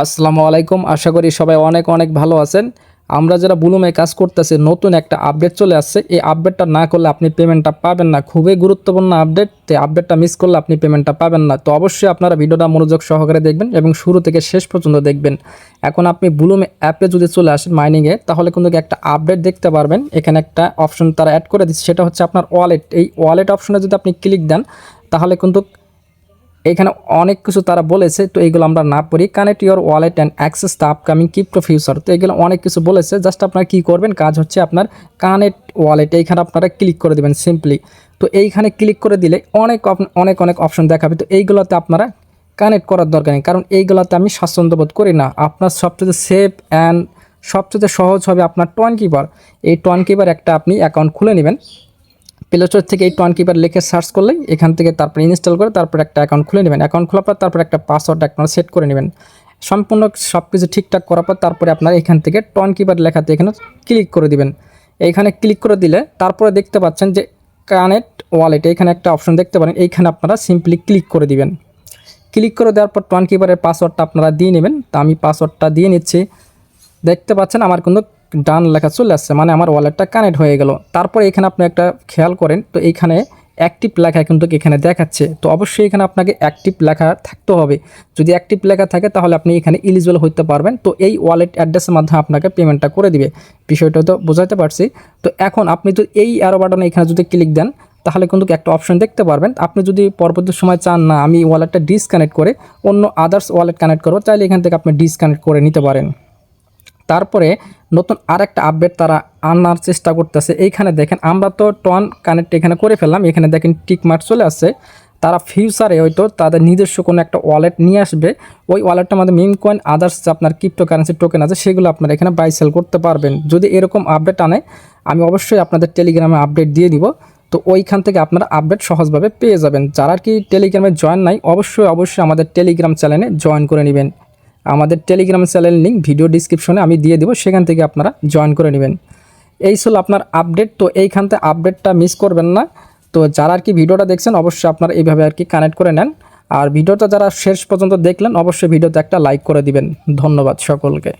আসসালামু আলাইকুম। আশা করি সবাই অনেক অনেক ভালো আছেন। আমরা যারা বুলুমে কাজ করতেছি, নতুন একটা আপডেট চলে আসছে। এই আপডেটটা না করলে আপনি পেমেন্টটা পাবেন না। খুবই গুরুত্বপূর্ণ আপডেট। তো আপডেটটা মিস করলে আপনি পেমেন্টটা পাবেন না। তো অবশ্যই আপনারা ভিডিওটা মনোযোগ সহকারে দেখবেন এবং শুরু থেকে শেষ পর্যন্ত দেখবেন। এখন আপনি বুলুমে অ্যাপে যদি চলে আসেন মাইনিংয়ে, তাহলে কিন্তু একটা আপডেট দেখতে পারবেন। এখানে একটা অপশন তারা অ্যাড করে দিচ্ছে, সেটা হচ্ছে আপনার ওয়ালেট। এই ওয়ালেট অপশনে যদি আপনি ক্লিক দেন, তাহলে কিন্তু এখানে অনেক কিছু তারা বলেছে। তো এইগুলো আমরা না পড়ি। Connect your wallet and access the upcoming crypto future. তো এগুলো অনেক কিছু বলেছে। জাস্ট আপনারা কী করবেন, কাজ হচ্ছে আপনার কানেক্ট ওয়ালেট এইখানে আপনারা ক্লিক করে দেবেন সিম্পলি। তো এইখানে ক্লিক করে দিলে অনেক অনেক অনেক অপশন দেখাবে। তো এইগুলোতে আপনারা কানেক্ট করার দরকার নেই, কারণ এইগুলোতে আমি স্বাচ্ছন্দ্য বোধ করি না। আপনার সবচেয়ে সেফ অ্যান্ড সবচেয়ে সহজ হবে আপনার টোয়েন কিপার। এই টোয়েন কিপার একটা আপনি অ্যাকাউন্ট খুলে নেবেন। প্লে স্টোর থেকে এই টোয়েন কিপার লিখে সার্চ করলেই এখান থেকে তারপর ইনস্টল করে তারপর একটা অ্যাকাউন্ট খুলে নেবেন। অ্যাকাউন্ট খোলার পর তারপর একটা পাসওয়ার্ড আপনারা সেট করে নেবেন। সম্পূর্ণ সব কিছু ঠিকঠাক করার পর তারপরে আপনারা এখান থেকে টোয়েন কিপার লেখাতে এখানে ক্লিক করে দিবেন। এইখানে ক্লিক করে দিলে তারপরে দেখতে পাচ্ছেন যে কানেক্ট ওয়ালেট, এইখানে একটা অপশন দেখতে পারেন। এইখানে আপনারা সিম্পলি ক্লিক করে দিবেন। ক্লিক করে দেওয়ার পর টোয়েন কিপারের পাসওয়ার্ডটা আপনারা দিয়ে নেবেন। তো আমি পাসওয়ার্ডটা দিয়ে নিচ্ছি। দেখতে পাচ্ছেন আমার কিন্তু ডান লেখা চলে আসছে, মানে আমার ওয়ালেটটা কানেক্ট হয়ে গেল। তারপরে এখানে আপনি একটা খেয়াল করেন, তো এইখানে অ্যাক্টিভ লেখা কিন্তু এখানে দেখাচ্ছে। তো অবশ্যই এখানে আপনাকে অ্যাক্টিভ লেখা থাকতে হবে। যদি অ্যাক্টিভ লেখা থাকে তাহলে আপনি এখানে এলিজিবল হতে পারবেন। তো এই ওয়ালেট অ্যাড্রেসের মাধ্যমে আপনাকে পেমেন্টটা করে দিবে। বিষয়টা তো বোঝাতে পারছি। তো এখন আপনি তো এই অ্যারো বাটনে এখানে যদি ক্লিক দেন, তাহলে কিন্তু একটা অপশন দেখতে পারবেন। আপনি যদি পরবর্তী সময় চান না আমি ওয়ালেটটা ডিসকানেক্ট করে অন্য আদার্স ওয়ালেট কানেক্ট করবো, চাইলে এখান থেকে আপনি ডিসকানেক্ট করে নিতে পারেন। তারপরে নতুন আরেকটা আপডেট তারা আনার চেষ্টা করতেছে। এইখানে দেখেন আমরা তো টোয়েন কানেক্ট এখানে করে ফেললাম, এখানে দেখেন টিক মার্ক চলে আসছে। তারা ফিউচারে হয়তো তাদের নিজস্ব কোনো একটা ওয়ালেট নিয়ে আসবে। ওই ওয়ালেটটার মধ্যে মিম কয়েন আদার্স যে আপনার ক্রিপ্টো কারেন্সি টোকেন আছে সেগুলো আপনারা এখানে বাই সেল করতে পারবেন। যদি এরকম আপডেট আনে আমি অবশ্যই আপনাদের টেলিগ্রামে আপডেট দিয়ে দিব। তো ওইখান থেকে আপনারা আপডেট সহজভাবে পেয়ে যাবেন। যারা কি টেলিগ্রামে জয়েন নাই, অবশ্যই আমাদের টেলিগ্রাম চ্যানেলে জয়েন করে নেবেন। আমাদের টেলিগ্রাম চ্যানেল লিঙ্ক ভিডিও ডিসক্রিপশনে আমি দিয়ে দেবো, সেখান থেকে আপনারা জয়েন করে নেবেন। এই ছিল আপনার আপডেট। তো এইখান থেকে আপডেটটা মিস করবেন না। তো যারা ভিডিওটা দেখছেন অবশ্যই আপনারা এইভাবে কানেক্ট করে নেন। আর ভিডিওটা যারা শেষ পর্যন্ত দেখলেন অবশ্যই ভিডিওতে একটা লাইক করে দিবেন। ধন্যবাদ সকলকে।